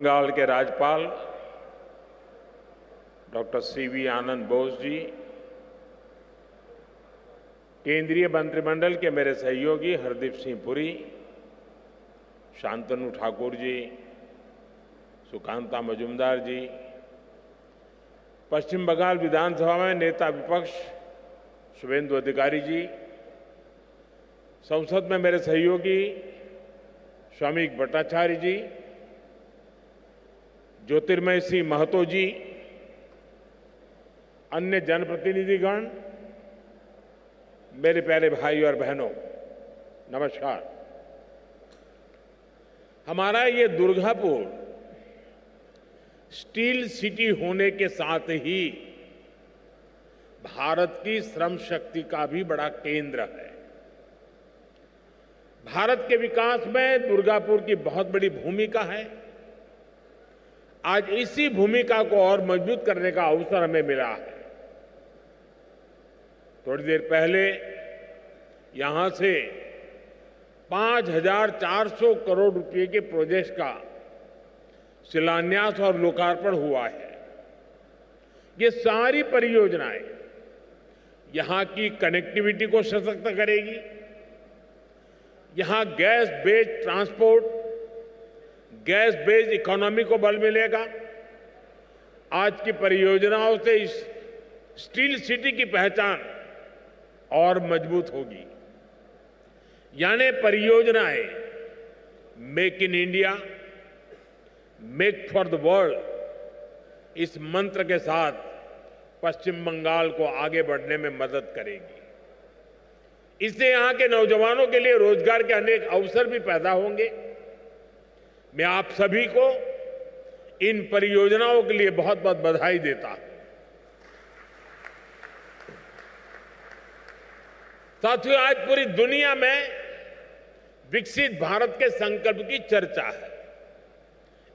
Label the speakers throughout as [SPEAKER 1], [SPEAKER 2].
[SPEAKER 1] बंगाल के राज्यपाल doctor CV आनंद बोस जी, केंद्रीय मंत्रिमंडल के मेरे सहयोगी हरदीप सिंह पुरी, शांतनु ठाकुर जी, सुकांता मजूमदार जी, पश्चिम बंगाल विधानसभा में नेता विपक्ष शुभेंदु अधिकारी जी, संसद में मेरे सहयोगी स्वामिक भट्टाचार्य जी, ज्योतिर्मय सिंह महतो जी, अन्य जनप्रतिनिधिगण, मेरे प्यारे भाई और बहनों, नमस्कार। हमारा ये दुर्गापुर स्टील सिटी होने के साथ ही भारत की श्रम शक्ति का भी बड़ा केंद्र है। भारत के विकास में दुर्गापुर की बहुत बड़ी भूमिका है। आज इसी भूमिका को और मजबूत करने का अवसर हमें मिला है। थोड़ी देर पहले यहां से 5,400 करोड़ रुपए के प्रोजेक्ट का शिलान्यास और लोकार्पण हुआ है। ये सारी परियोजनाएं यहां की कनेक्टिविटी को सशक्त करेगी, यहां gas based transport, gas based economy को बल मिलेगा। आज की परियोजनाओं से इस स्टील सिटी की पहचान और मजबूत होगी। यानी परियोजनाएं make in India, make for the world, इस मंत्र के साथ पश्चिम बंगाल को आगे बढ़ने में मदद करेगी। इससे यहां के नौजवानों के लिए रोजगार के अनेक अवसर भी पैदा होंगे। मैं आप सभी को इन परियोजनाओं के लिए बहुत बहुत बधाई देता हूं। साथियों, आज पूरी दुनिया में विकसित भारत के संकल्प की चर्चा है।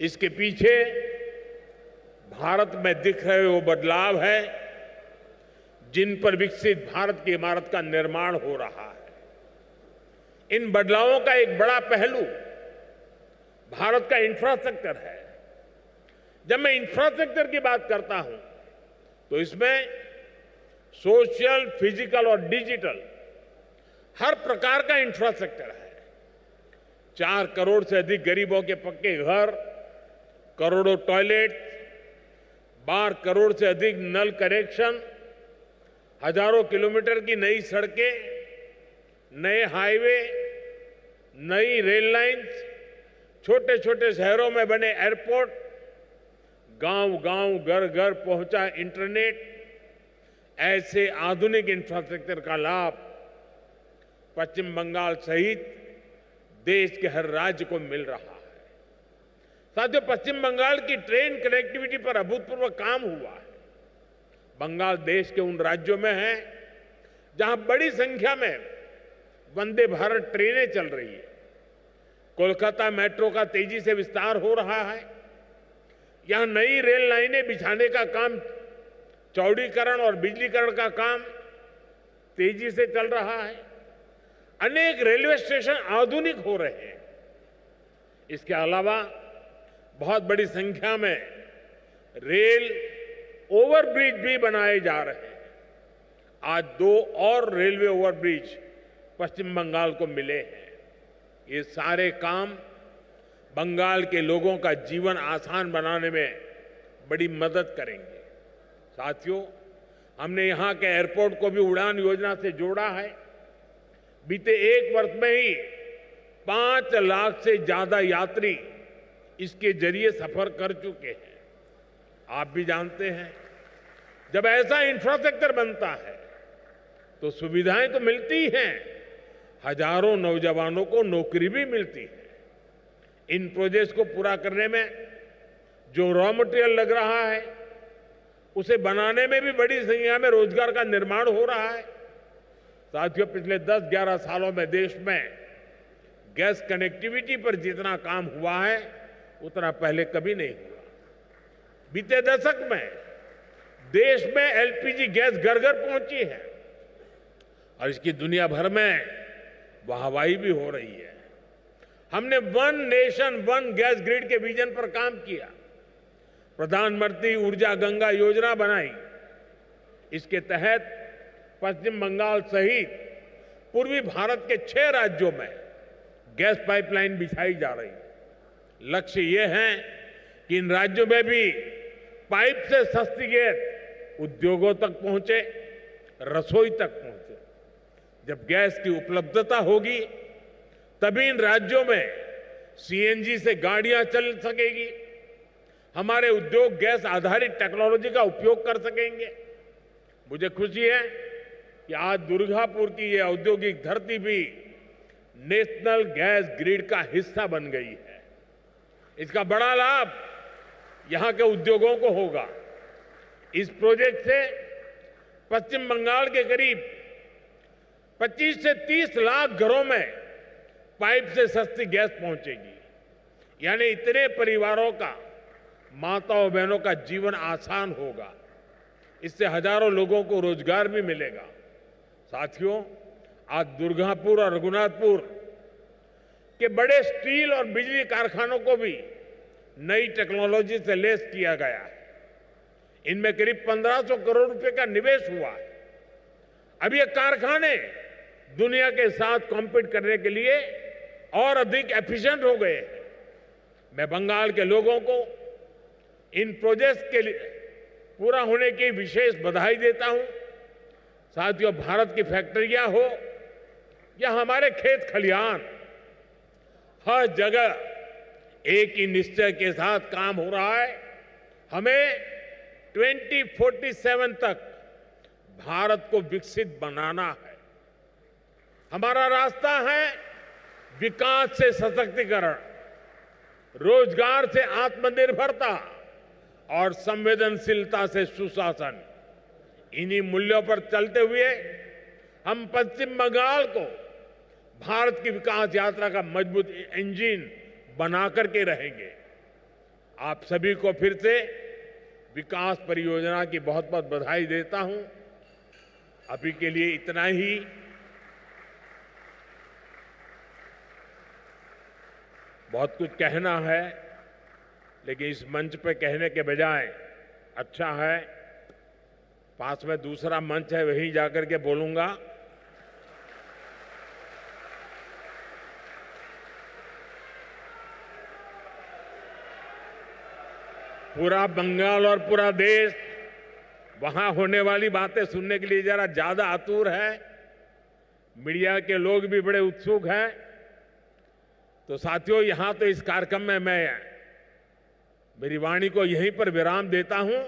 [SPEAKER 1] इसके पीछे भारत में दिख रहे वो बदलाव है जिन पर विकसित भारत की इमारत का निर्माण हो रहा है। इन बदलावों का एक बड़ा पहलू भारत का इंफ्रास्ट्रक्चर है। जब मैं इंफ्रास्ट्रक्चर की बात करता हूं तो इसमें सोशल, फिजिकल और डिजिटल हर प्रकार का इंफ्रास्ट्रक्चर है। 4 करोड़ से अधिक गरीबों के पक्के घर, करोड़ों टॉयलेट, 12 करोड़ से अधिक नल कनेक्शन, हजारों किलोमीटर की नई सड़कें, नए हाईवे, नई रेल लाइंस, छोटे छोटे शहरों में बने एयरपोर्ट, गांव गांव, घर घर पहुंचा इंटरनेट, ऐसे आधुनिक इंफ्रास्ट्रक्चर का लाभ पश्चिम बंगाल सहित देश के हर राज्य को मिल रहा है। साथियों, पश्चिम बंगाल की ट्रेन कनेक्टिविटी पर अभूतपूर्व काम हुआ है। बंगाल देश के उन राज्यों में है जहां बड़ी संख्या में वंदे भारत ट्रेनें चल रही है। कोलकाता मेट्रो का तेजी से विस्तार हो रहा है। यहां नई रेल लाइनें बिछाने का काम, चौड़ीकरण और बिजलीकरण का काम तेजी से चल रहा है। अनेक रेलवे स्टेशन आधुनिक हो रहे हैं। इसके अलावा बहुत बड़ी संख्या में रेल ओवरब्रिज भी बनाए जा रहे हैं। आज 2 और रेलवे ओवरब्रिज पश्चिम बंगाल को मिले हैं। ये सारे काम बंगाल के लोगों का जीवन आसान बनाने में बड़ी मदद करेंगे। साथियों, हमने यहां के एयरपोर्ट को भी उड़ान योजना से जोड़ा है। बीते 1 वर्ष में ही 5 लाख से ज्यादा यात्री इसके जरिए सफर कर चुके हैं। आप भी जानते हैं, जब ऐसा इंफ्रास्ट्रक्चर बनता है तो सुविधाएं तो मिलती हैं, हजारों नौजवानों को नौकरी भी मिलती है। इन प्रोजेक्ट्स को पूरा करने में जो रॉ मटेरियल लग रहा है, उसे बनाने में भी बड़ी संख्या में रोजगार का निर्माण हो रहा है। साथियों, पिछले 10-11 सालों में देश में गैस कनेक्टिविटी पर जितना काम हुआ है उतना पहले कभी नहीं हुआ। बीते दशक में देश में एलपीजी गैस घर घर पहुंची है और इसकी दुनिया भर में वाहवाही भी हो रही है। हमने one nation one gas grid के विजन पर काम किया। प्रधानमंत्री ऊर्जा गंगा योजना बनाई। इसके तहत पश्चिम बंगाल सहित पूर्वी भारत के 6 राज्यों में गैस पाइपलाइन बिछाई जा रही है। लक्ष्य ये है कि इन राज्यों में भी पाइप से सस्ती गैस उद्योगों तक पहुंचे, रसोई तक पहुंचे। जब गैस की उपलब्धता होगी तभी इन राज्यों में सीएनजी से गाड़ियां चल सकेगी। हमारे उद्योग गैस आधारित टेक्नोलॉजी का उपयोग कर सकेंगे। मुझे खुशी है कि आज दुर्गापुर की ये औद्योगिक धरती भी नेशनल गैस ग्रिड का हिस्सा बन गई है। इसका बड़ा लाभ यहां के उद्योगों को होगा। इस प्रोजेक्ट से पश्चिम बंगाल के करीब 25 से 30 लाख घरों में पाइप से सस्ती गैस पहुंचेगी। यानी इतने परिवारों का, माताओं बहनों का जीवन आसान होगा। इससे हजारों लोगों को रोजगार भी मिलेगा। साथियों, आज दुर्गापुर और रघुनाथपुर के बड़े स्टील और बिजली कारखानों को भी नई टेक्नोलॉजी से लैस किया गया है। इनमें करीब 1500 करोड़ रुपए का निवेश हुआ है। अब ये कारखाने दुनिया के साथ कॉम्पीट करने के लिए और अधिक एफिशिएंट हो गए हैं। मैं बंगाल के लोगों को इन प्रोजेक्ट्स के लिए पूरा होने की विशेष बधाई देता हूं। साथियों, भारत की फैक्ट्रियां हो या हमारे खेत खलिहान, हर जगह एक ही निश्चय के साथ काम हो रहा है। हमें 2047 तक भारत को विकसित बनाना है। हमारा रास्ता है विकास से सशक्तिकरण, रोजगार से आत्मनिर्भरता और संवेदनशीलता से सुशासन। इन्हीं मूल्यों पर चलते हुए हम पश्चिम बंगाल को भारत की विकास यात्रा का मजबूत इंजन बना करके रहेंगे। आप सभी को फिर से विकास परियोजना की बहुत बहुत बधाई देता हूं। अभी के लिए इतना ही। बहुत कुछ कहना है, लेकिन इस मंच पे कहने के बजाय अच्छा है पास में दूसरा मंच है, वहीं जाकर के बोलूंगा। पूरा बंगाल और पूरा देश वहां होने वाली बातें सुनने के लिए जरा ज्यादा आतुर है। मीडिया के लोग भी बड़े उत्सुक हैं। तो साथियों, यहां तो इस कार्यक्रम में मैं मेरी वाणी को यहीं पर विराम देता हूं,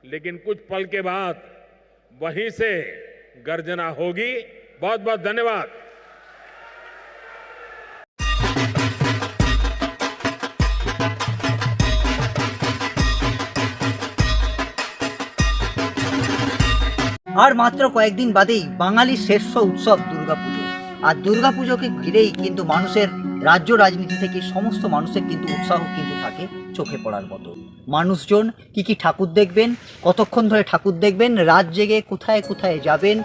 [SPEAKER 1] लेकिन कुछ पल के बाद वहीं से गर्जना होगी। बहुत बहुत धन्यवाद।
[SPEAKER 2] আর মাত্র কয়েকদিন বাদেই বাঙালির শ্রেষ্ঠ উৎসব দুর্গাপুজো। আর দুর্গাপুজোকে ঘিরেই কিন্তু মানুষের রাজ্য রাজনীতি থেকে সমস্ত মানুষের কিন্তু উৎসাহ কিন্তু থাকে চোখে পড়ার মতো। মানুষজন কি ঠাকুর দেখবেন, কতক্ষণ ধরে ঠাকুর দেখবেন, রাত জেগে কোথায় কোথায় যাবেন,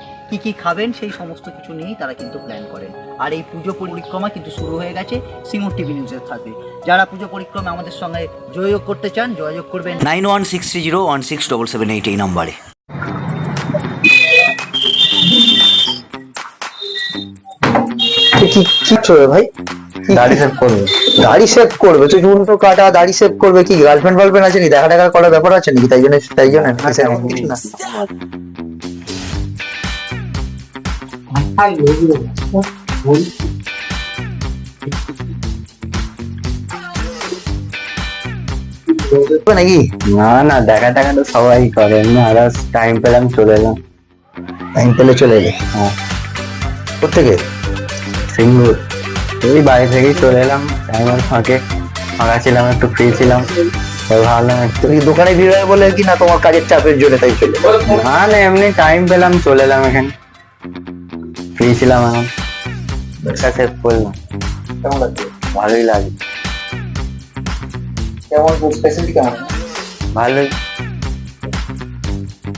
[SPEAKER 2] কি খাবেন, সেই সমস্ত কিছু নিয়েই তারা কিন্তু প্ল্যান করেন। আর এই পুজো পরিক্রমা কিন্তু শুরু হয়ে গেছে সিঙ্গুর টিভি নিউজের সাথে। যারা পুজো পরিক্রমা আমাদের সঙ্গে যোগাযোগ করতে চান, যোগাযোগ করবেন 9163016778 এই নম্বরে।
[SPEAKER 3] কি চলবে ভাই?
[SPEAKER 4] দাড়ি সেভ করবে।
[SPEAKER 3] দাড়ি সেভ করবে? তুই চুনটো কাটা, দাড়ি সেভ করবে কি? গার্লফ্রেন্ড ফার্লফ্রেন্ড আছে নাকি? দেখা করার ব্যাপার আছে নাকি? তাই জন্য কিছু না।
[SPEAKER 4] নাকি? না না, দেখা টাকা তো সবাই করে, এমনি আদার্স টাইম পেলাম চলে এলাম।
[SPEAKER 3] টাইম পেলে চলে এলে?
[SPEAKER 4] হ্যাঁ।
[SPEAKER 3] কোথেকে?
[SPEAKER 4] সিঙ্গুর। এই বাড়ি থেকেই চলে এলাম, টাইমের ফাঁকা ছিলাম, একটু ফ্রি ছিলাম, ভাবলাম একটু।
[SPEAKER 3] তুমি দোকানে ভিড় হয় বলে কি না তোমার কাজের চাপের জন্য তাই চলে?
[SPEAKER 4] না না, এমনি টাইম পেলাম চলে এলাম এখানে, ফ্রি ছিলাম এখন, সেভ করলাম।
[SPEAKER 3] কেমন লাগছে?
[SPEAKER 4] ভালোই লাগে।
[SPEAKER 3] কেমন স্পেশালি কেমন?
[SPEAKER 4] ভালোই।